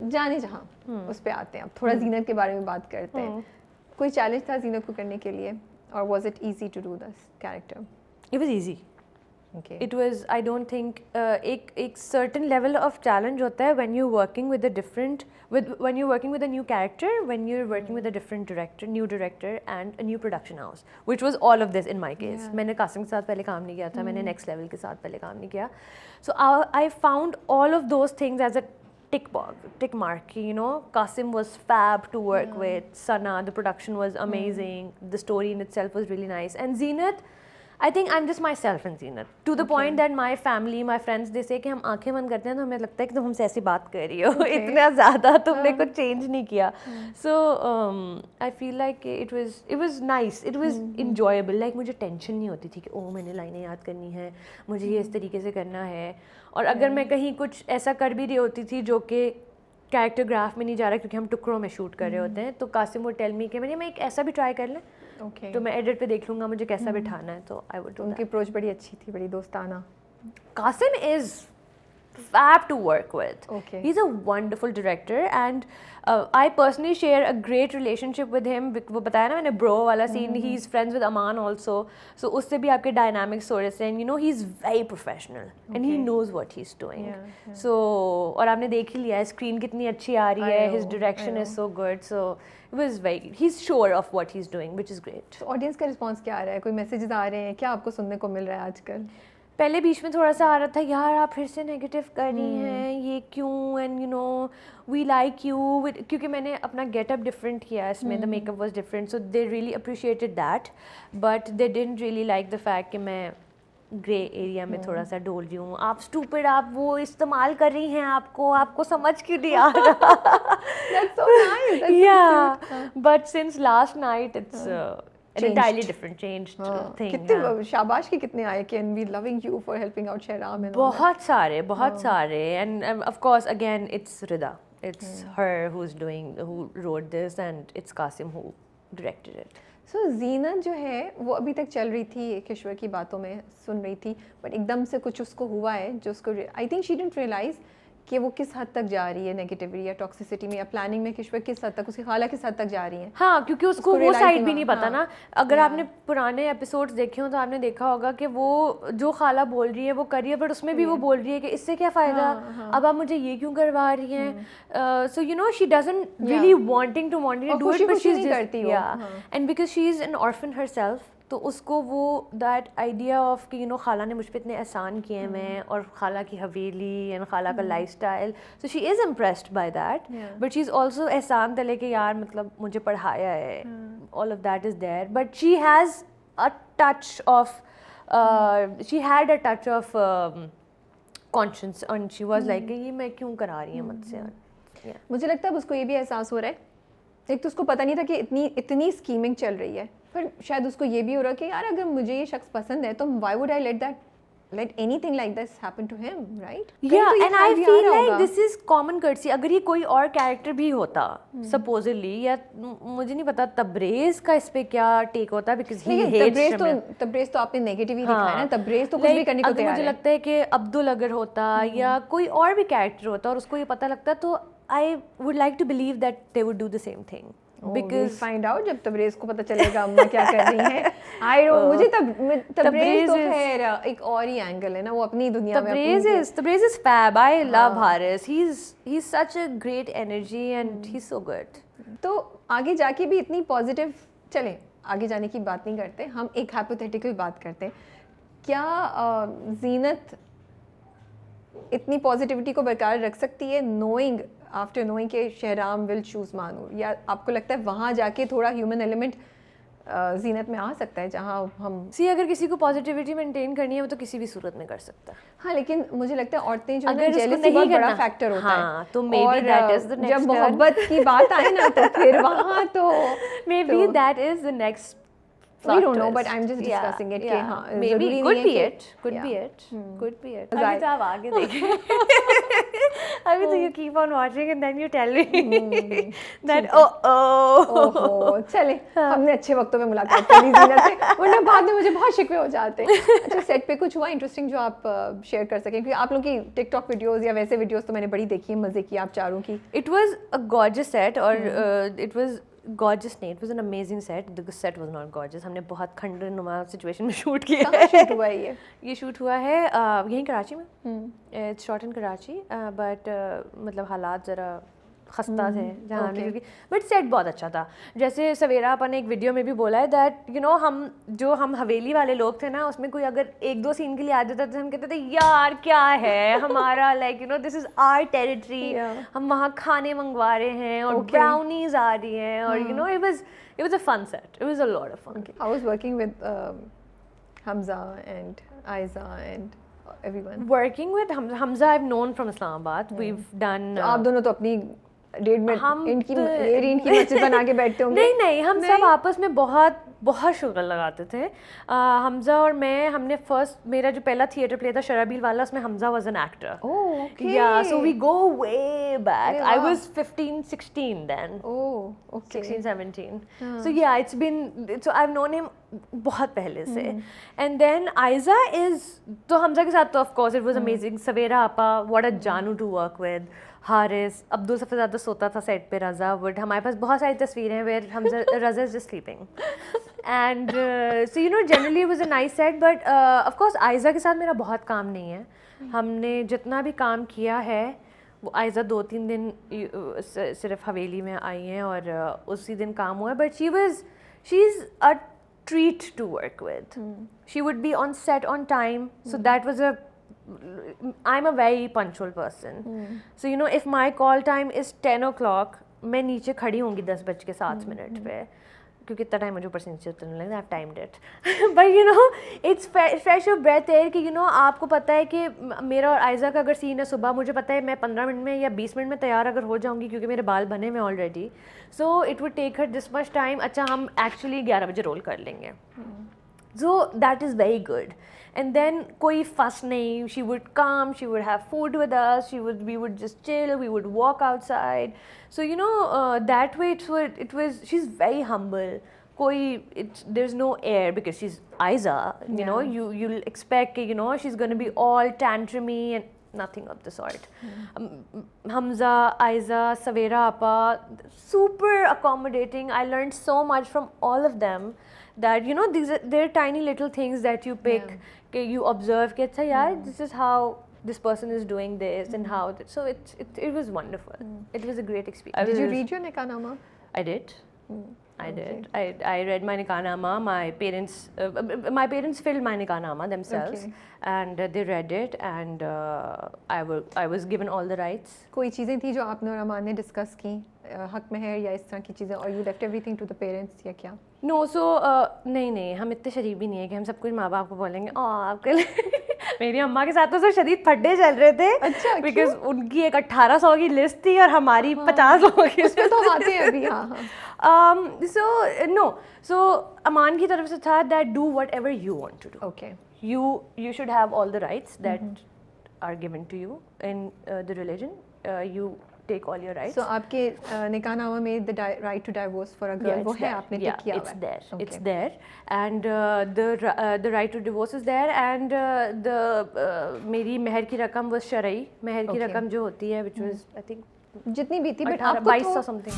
जाने जहाँ उस पे आते हैं, अब थोड़ा जीनत के बारे में बात करते हैं। कोई चैलेंज था जीनत को करने के लिए, और was it easy to do this character? It was easy. Okay. It was, I don't think, एक certain level of challenge होता है when you're working with a different, when you're working with a new character, when you're working with a different director, new director and a new production house, which was all of this in my case. मैंने casting के साथ पहले काम नहीं किया था, मैंने next level के साथ पहले काम नहीं किया. So I found all of those things as a tick mark, you know. Qasim was fab to work with, Sana, the production was amazing, the story in itself was really nice, and Zeenat, I think I'm just myself in Zeenat, to the point that my family, my friends, they say कि हम आंखें बंद करते हैं तो हमें लगता है कि तुम हमसे ऐसी बात कर रही हो, इतना ज़्यादा तुमने कुछ change नहीं किया. So I feel like it was nice, it was enjoyable. Like मुझे tension नहीं होती थी कि ओह मैंने लाइनें याद करनी है, मुझे ये इस तरीके से करना है. और अगर मैं कहीं कुछ ऐसा कर भी रही होती थी जो कि कैरेक्टर ग्राफ में नहीं जा रहा क्योंकि हम टुकड़ों में शूट कर रहे होते हैं, तो कासिम वो टेल मी कि मैं एक ऐसा भी ट्राई कर लें, तो मैं एडिट पे देख लूँगा मुझे कैसा बिठाना है, तो आई वुड. उनकी अप्रोच बड़ी अच्छी थी, बड़ी दोस्ताना. Qasim is fab to work with. Okay. He's a wonderful director and I personally share a great relationship with him. वो बताया ना मैंने bro वाला scene, he's friends with Aman also. So उससे भी आपके dynamics थोड़े से, and you know he's very professional and he knows what he's doing. So और आपने देख ही लिया है screen कितनी अच्छी आ रही है, his direction is so good. So it was very, he's sure of what he's doing, which is great. So audience का response क्या आ रहा है? कोई messages आ रहे हैं? क्या आपको सुनने को मिल रहा है आजकल? पहले बीच में थोड़ा सा आ रहा था यार आप फिर से नेगेटिव कर रही हैं, ये क्यों, and you know we like you, क्योंकि मैंने अपना गेटअप डिफरेंट किया इसमें, the makeup was different, so they really appreciated that, but they didn't really like the fact कि मैं ग्रे एरिया में थोड़ा सा डोल रही हूँ. आप स्टूपिड, आप वो इस्तेमाल कर रही हैं, आपको समझ क्यों नहीं आ रहा. That's so nice. Yeah, but since last night it's an entirely different changed thing. कितने शाबाश के कितने आए कि and we loving you for helping out Shahram and बहुत सारे and of course again it's Rida, it's her who wrote this and it's Qasim who directed it. So Zeenat जो है वो अभी तक चल रही थी, किश्वर की बातों में सुन रही थी, बट एकदम से कुछ उसको हुआ है जो उसको I think she didn't realize कि वो किस हद तक जा रही है नेगेटिविटी या टॉक्सिसिटी में, या प्लानिंग में किश्वर किस हद तक, उसकी खाला किस हद तक जा रही है. हाँ, क्योंकि उसको वो साइड भी नहीं पता ना. अगर आपने पुराने एपिसोड्स देखे हो तो आपने देखा होगा कि वो जो खाला बोल रही है वो कर रही है, बट उसमें भी वो बोल रही है कि इससे क्या फ़ायदा, अब आप मुझे ये क्यों करवा रही हैं. So you know she doesn't really wanting to do it, but she is करती है, and because she is an orphan herself, तो उसको वो दैट आइडिया ऑफ कि यू नो खाला ने मुझ पे इतने एहसान किए हैं और खाला की हवेली एंड खाला का lifestyle, so she is impressed by that, but she is also एहसान तले के यार मतलब मुझे पढ़ाया है, all of that is there, but she has a touch of she had a touch of conscience and she was like ये मैं क्यों करा रही हूँ मुझसे. मुझे लगता है उसको ये भी एहसास हो रहा है, एक तो उसको पता नहीं था कि इतनी स्कीमिंग चल रही है, पर शायद उसको ये भी हो रहा है कि यार अगर मुझे ये शख्स पसंद है तो why would I let anything like this happen to him, right? Yeah, and I feel like this is common courtesy. अगर ये कोई और कैरेक्टर भी होता supposedly, या मुझे नहीं पता तब्रेज़ का इस पे क्या टेक होता, because he hates तब्रेज़ तो आपने नेगेटिव ही दिखाया ना, तब्रेज़ तो कुछ भी करने को तैयार है. मुझे लगता है कि अब्दुल अगर होता या कोई और भी कैरेक्टर होता और उसको ये पता लगता, तो I would like to believe that they would do the same thing. Because we'll find out जब तब्रेज़ को पता चलेगा अम्मा क्या कर रही हैं. मुझे तब्रेज़ तो खैर एक और ही एंगल है ना, वो अपनी दुनिया में. Tabrez is fab. I love Haris. He's such a great energy and he's so good. तो आगे जाके भी इतनी पॉजिटिव, चलें आगे जाने की बात नहीं करते, हम एक हाइपोथेटिकल बात करते हैं. क्या ज़ीनत इतनी पॉजिटिविटी को बरकरार रख सकती है आफ्टर नोइंग कि शहराम विल चूज़ मानूर, या आपको लगता है वहाँ जाके थोड़ा ह्यूमन एलिमेंट ज़ीनत में आ सकता है जहाँ हम अगर किसी को पॉजिटिविटी मेंटेन करनी है वो तो किसी भी सूरत में कर सकता है. हाँ, लेकिन मुझे लगता है औरतें जो है जेलसी बहुत बड़ा फैक्टर होता है, तो may be that is the next, जब मोहब्बत की बात आए ना तो फिर वहाँ तो may be that is the next We plot don't know, but twist. I'm just Yeah, discussing it. yeah. कि हाँ, Maybe ज़रूरी could नहीं be है it, could yeah. be it, could be it. Right. अभी तो आप आगे देखिए. अभी तो you keep on watching and then you tell me that ओहो चले हमने अच्छे वक्तों में मुलाकात कर ली ज़ीनत से, वरना बाद में मुझे बहुत शिकवे हो जाते हैं. अच्छा, सेट पे कुछ हुआ इंटरेस्टिंग जो आप शेयर कर सकें, क्योंकि आप लोग की टिकटॉक वीडियोस या वैसे वीडियोस तो मैंने बड़ी देखी है, मजे की आप चारों की. It was a gorgeous set, or it was gorgeous नहीं, it was an amazing set. The set was not gorgeous. हमने बहुत खंडनुमा सिचुएशन में शूट किया कहाँ शूट हुआ है ये शूट हुआ है यहीं कराची में. It's shot in Karachi, but मतलब हालात ज़रा खस्ता थे जहाँ हमने, क्योंकि बट सेट बहुत अच्छा था. जैसे सवेरा अपन ने एक वीडियो में भी बोला है दैट यू नो हम हवेली वाले लोग थे ना, उसमें कोई अगर एक दो सीन के लिए आ जाता था, हम कहते थे यार क्या है हमारा, like you know this is our territory, हम वहाँ खाने मंगवा रहे हैं और ब्राउनीज आ रही हैं, और you know it was a fun set, it was a lot of fun. I was working with Hamza and Aiza and everyone. Working with Hamza I've known from Islamabad. We've done तो आप दोनों तो अपनी डेढ़ minute हम इनकी मेरी इनकी मस्जिद बना के बैठते होंगे. नहीं हम सब आपस में बहुत बहुत शुगर लगाते थे. हमजा और मैं, हमने फर्स्ट, मेरा जो पहला थिएटर प्ले था शराबील वाला, उसमें Hamza was an actor. Oh, okay. Yeah, so we go way back. अरे I वाह. was 15, 16 then. Oh, okay. 16, 17. So yeah, it's been, so I've known him बहुत पहले से. And then Aiza is, तो हमजा के साथ तो of course it was amazing. सवेरा आपा, what a जानू to work with. Haris, Abdul सबसे ज़्यादा सोता था सेट पे. रज़ा वुड, हमारे पास बहुत सारी तस्वीरें हैं where Hamza Raza is just sleeping. And so you know generally it was a nice set, but of course Ayeza के साथ मेरा बहुत काम नहीं है. हमने जितना भी काम किया है वो आयज़ा 2-3 दिन सिर्फ हवेली में आई हैं और उसी दिन काम हुआ है, but she is a treat to work with. She would be on set on time, so that was I'm a very punctual person. So you know, if my call time is 10 o'clock, मैं नीचे खड़ी होंगी 10:07 पे, क्योंकि इतना time मुझे ऊपर से नीचे उतरने लगता है. I've timed it. But you know, it's fresh of breath air कि you know आपको पता है कि मेरा और आयज़ा का अगर सीन है सुबह, मुझे पता है मैं 15 मिनट में या 20 मिनट में तैयार अगर हो जाऊंगी, क्योंकि मेरे बाल बने हुए already. So it would take her this much time. अच्छा, हम एक्चुअली 11 बजे रोल कर लेंगे. So that is very good. And then koi fuss nahi, she would come, she would have food with us, we would just chill, we would walk outside. So you know, that way it was she's very humble. There's no air because she's Aiza, you know, you'll expect, you know, she's going to be all tantrumy and nothing of the sort. Hamza, Aiza, Savera Appa, super accommodating. I learned so much from all of them. That you know, they're tiny little things that you pick, you observe कि अच्छा यार, this is how this person is doing this and how so it was wonderful. It was a great experience. Did you read your Nikahnaama? I did. I did. I read my Nikahnaama. My parents filled my Nikahnaama themselves, and they read it, and I was given all the rights. कोई चीज़ें थी जो आपने और अमान ने discuss की, हक में है या इस तरह की चीज़ें, और you left everything to the parents या क्या? नो, सो नहीं, हम इतने शरीफ भी नहीं है कि हम सब कुछ माँ बाप को बोलेंगे आपके लिए. मेरी अम्मा के साथ तो सब शदीद फड्डे चल रहे थे. अच्छा, बिकॉज उनकी एक 1800 की लिस्ट थी और हमारी 50 लोगों की. उस पे तो आते हैं अभी. सो अमान की तरफ से था that do whatever you want to do. Okay. You should have all the rights that are given to you in the religion. You take all your rights. So आपके निकाहनामा में the right to divorce for a girl वो है, आपने टिक किया हुआ है? It's there. Okay. It's there, and the right to divorce is there, and मेरी मेहर की रकम was शरई. मेहर की रकम जो होती है, which was I think जितनी भी थी, बट 2200 something.